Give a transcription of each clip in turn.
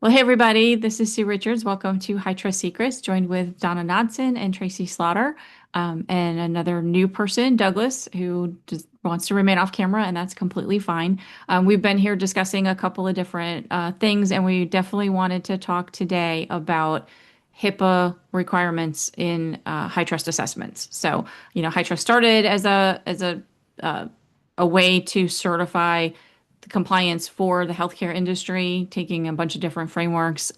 Well, hey everybody, this is Sue Richards. Welcome to HITRUST Secrets, joined with Donna Nodson and Tracy Slaughter, and another new person, Douglas, who just wants to remain off camera, and that's completely fine. We've been here discussing a couple of different things, and we definitely wanted to talk today about HIPAA requirements in HITRUST assessments. So, HITRUST started as uh, a way to certify the compliance for the healthcare industry, taking a bunch of different frameworks.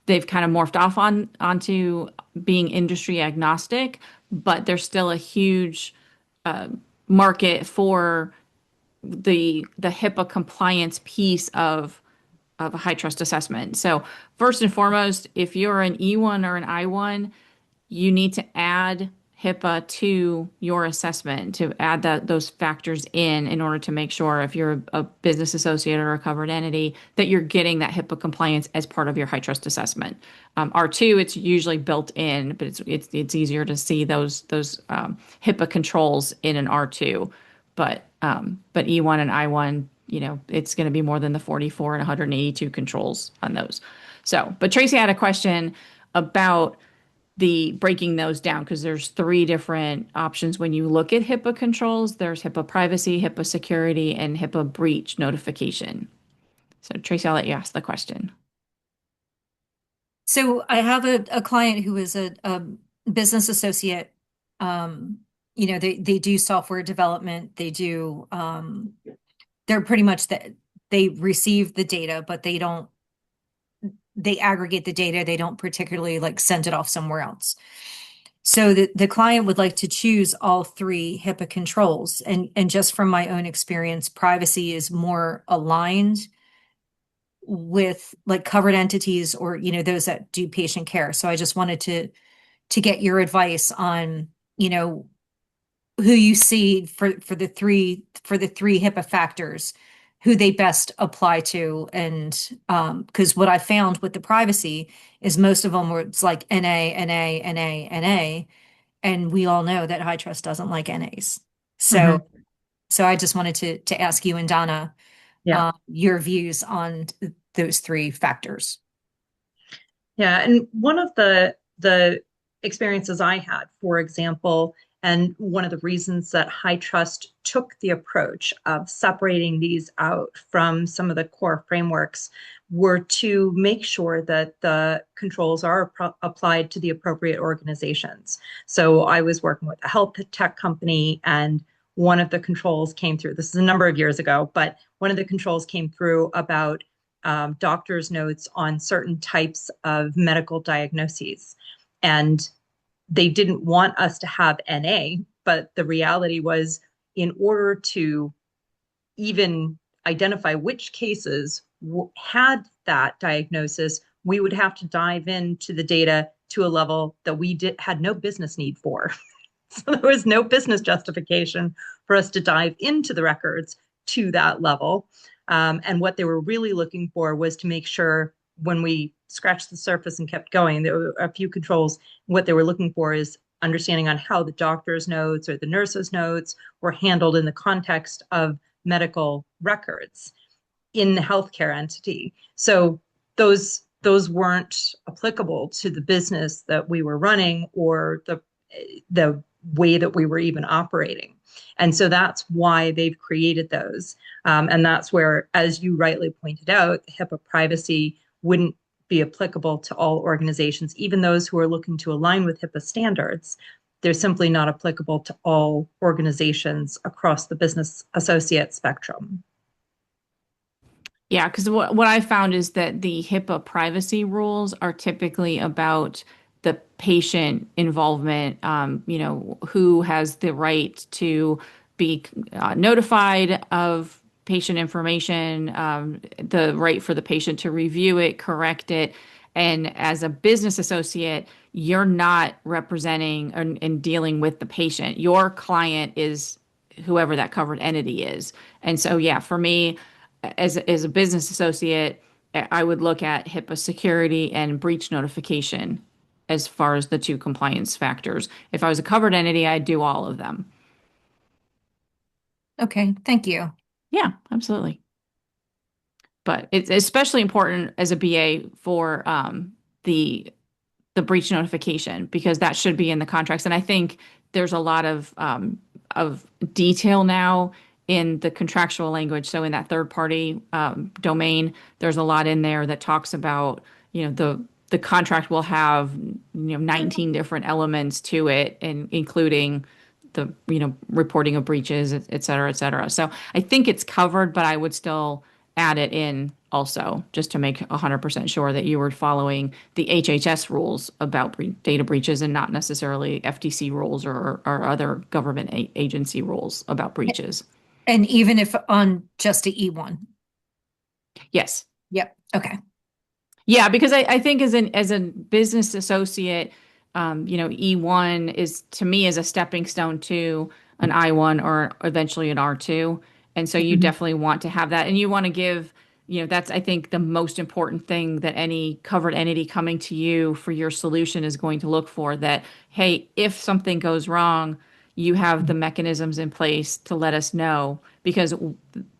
They've kind of morphed off onto being industry agnostic, but there's still a huge market for the HIPAA compliance piece of a high trust assessment. So first and foremost, if you're an E1 or an I1, you need to add HIPAA to your assessment to add those factors in order to make sure if you're a business associate or a covered entity that you're getting that HIPAA compliance as part of your high trust assessment. R2, it's usually built in, but it's easier to see those HIPAA controls in an R2. But E1 and I1, it's going to be more than the 44 and 182 controls on those. So, but Tracy had a question about the breaking those down because there's three different options when you look at HIPAA controls. There's HIPAA privacy, HIPAA security, and HIPAA breach notification. So Tracy, I'll let you ask the question. So I have a client who is a business associate. Um, they do software development. They're pretty much that they receive the data, but they aggregate the data. They don't particularly like send it off somewhere else. So the client would like to choose all three HIPAA controls. And just from my own experience, privacy is more aligned with like covered entities or those that do patient care. So I just wanted to get your advice on who you see for the three HIPAA factors, who they best apply to. And because what I found with the privacy is most of them were it's like NA, NA, NA, NA, and we all know that high trust doesn't like NAs. Hmm. So I just wanted to ask you and Donna Yeah. your views on those three factors. Yeah, and one of the experiences I had, for example, and one of the reasons that High Trust took the approach of separating these out from some of the core frameworks were to make sure that the controls are applied to the appropriate organizations. So I was working with a health tech company, and one of the controls came through. This is a number of years ago, but one of the controls came through about doctor's notes on certain types of medical diagnoses. And they didn't want us to have NA, but the reality was, in order to even identify which cases had that diagnosis, we would have to dive into the data to a level that had no business need for. So there was no business justification for us to dive into the records to that level. And what they were really looking for was to make sure when we scratched the surface and kept going, there were a few controls. What they were looking for is understanding on how the doctor's notes or the nurse's notes were handled in the context of medical records in the healthcare entity. So those weren't applicable to the business that we were running or the way that we were even operating. And so that's why they've created those. And that's where, as you rightly pointed out, HIPAA privacy wouldn't be applicable to all organizations, even those who are looking to align with HIPAA standards. They're simply not applicable to all organizations across the business associate spectrum. Yeah, because what I found is that the HIPAA privacy rules are typically about the patient involvement, who has the right to be notified of patient information, the right for the patient to review it, correct it. And as a business associate, you're not representing and dealing with the patient. Your client is whoever that covered entity is. And so, yeah, for me, as a business associate, I would look at HIPAA security and breach notification as far as the two compliance factors. If I was a covered entity, I'd do all of them. Okay, thank you. Yeah, absolutely. But it's especially important as a BA for the the breach notification because that should be in the contracts. And I think there's a lot of detail now in the contractual language. So in that third party domain, there's a lot in there that talks about, the contract will have, 19 different elements to it, and including the, reporting of breaches, et cetera, et cetera. So I think it's covered, but I would still add it in also just to make 100% sure that you were following the HHS rules about data breaches and not necessarily FTC rules or other government agency rules about breaches. And even if on just a E1. Yes. Yep. Okay. Yeah, because I think as a business associate, E1 is to me is a stepping stone to an I1 or eventually an R2. And so you Mhm. definitely want to have that. And you want to give, that's I think the most important thing that any covered entity coming to you for your solution is going to look for, that, hey, if something goes wrong, you have the mechanisms in place to let us know, because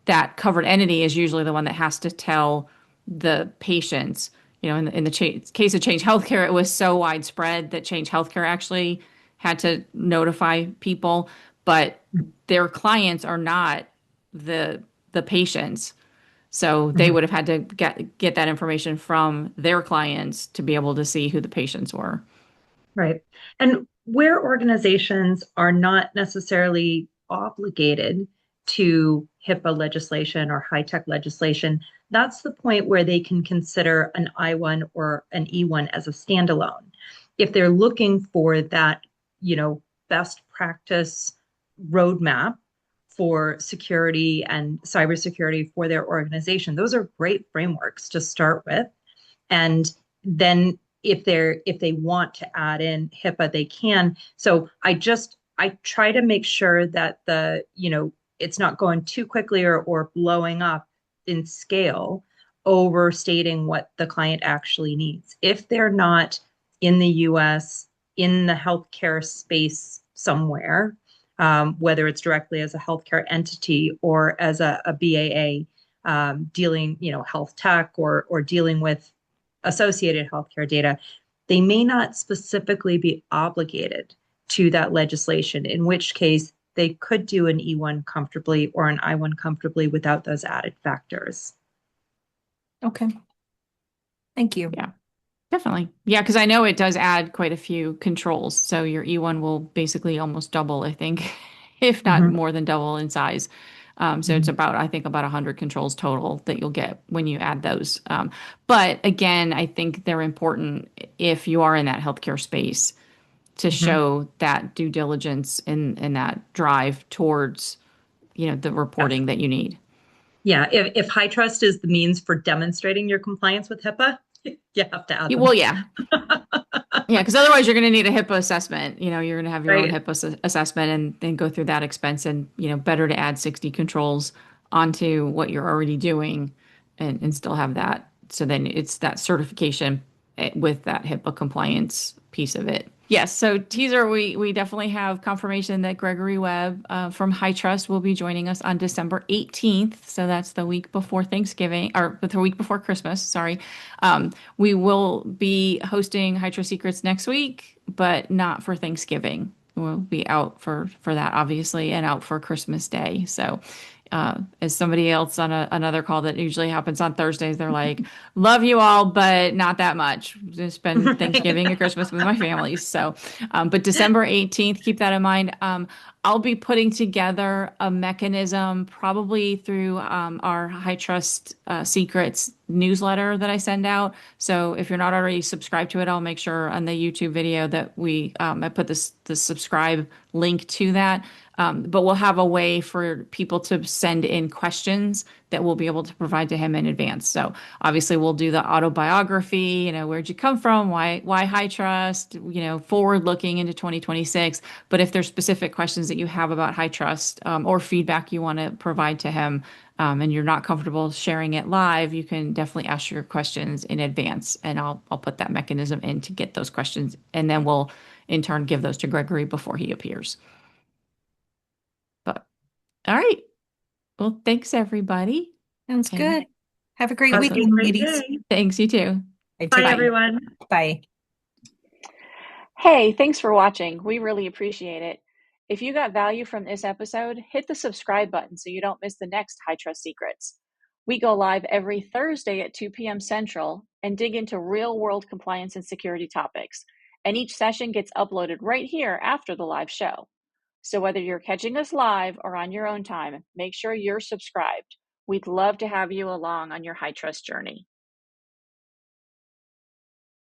that covered entity is usually the one that has to tell the patients. In the case of Change Healthcare, it was so widespread that Change Healthcare actually had to notify people, but their clients are not the patients. So they Mhm. would have had to get that information from their clients to be able to see who the patients were. Right. And where organizations are not necessarily obligated to HIPAA legislation or high-tech legislation, that's the point where they can consider an I1 or an E1 as a standalone. If they're looking for that, best practice roadmap for security and cybersecurity for their organization, those are great frameworks to start with. And then if they want to add in HIPAA, they can. So I try to make sure that it's not going too quickly or blowing up in scale, overstating what the client actually needs. If they're not in the US, in the healthcare space somewhere, whether it's directly as a healthcare entity or as a BAA, dealing, health tech or dealing with associated healthcare data, they may not specifically be obligated to that legislation, in which case they could do an E1 comfortably or an I1 comfortably without those added factors. Okay. Thank you. Yeah. Definitely. Yeah, because I know it does add quite a few controls. So your E1 will basically almost double, I think, if not Mhm. more than double in size. So it's Mhm. about, I think, about 100 controls total that you'll get when you add those. But again, I think they're important if you are in that healthcare space to Mhm. show that due diligence and that drive towards, the Yes. reporting that you need. Yeah. If high trust is the means for demonstrating your compliance with HIPAA, you have to add them. Well, yeah, yeah, because otherwise you're going to need a HIPAA assessment. You're going to have your own Right. HIPAA assessment and then go through that expense. And, better to add 60 controls onto what you're already doing and still have that. So then it's that certification with that HIPAA compliance piece of it. Yes, so teaser, we definitely have confirmation that Gregory Webb from HITRUST will be joining us on December 18th. So that's the week before Thanksgiving, or the week before Christmas, sorry. We will be hosting HITRUST Secrets next week, but not for Thanksgiving. We'll be out for that, obviously, and out for Christmas Day. So as somebody else on another call that usually happens on Thursdays, they're like, love you all, but not that much. Just spend Right. Thanksgiving and Christmas with my family. So, but December 18th, keep that in mind. I'll be putting together a mechanism probably through our HITRUST Secrets newsletter that I send out. So if you're not already subscribed to it, I'll make sure on the YouTube video that I put the subscribe link to that. But we'll have a way for people to send in questions that we'll be able to provide to him in advance. So obviously we'll do the autobiography, where'd you come from? Why high trust, forward looking into 2026. But if there's specific questions that you have about high trust, or feedback you want to provide to him, and you're not comfortable sharing it live, you can definitely ask your questions in advance, and I'll put that mechanism in to get those questions, and then we'll in turn give those to Gregory before he appears. But all right. Well, thanks everybody. Sounds And good. Have a great Have Awesome. a weekend, great ladies. day. Thanks, you too. Okay, Bye, bye. everyone. Bye. Hey, thanks for watching. We really appreciate it. If you got value from this episode, hit the subscribe button so you don't miss the next HITRUST Secrets. We go live every Thursday at 2 p.m. Central and dig into real-world compliance and security topics. And each session gets uploaded right here after the live show. So whether you're catching us live or on your own time, make sure you're subscribed. We'd love to have you along on your HITRUST journey.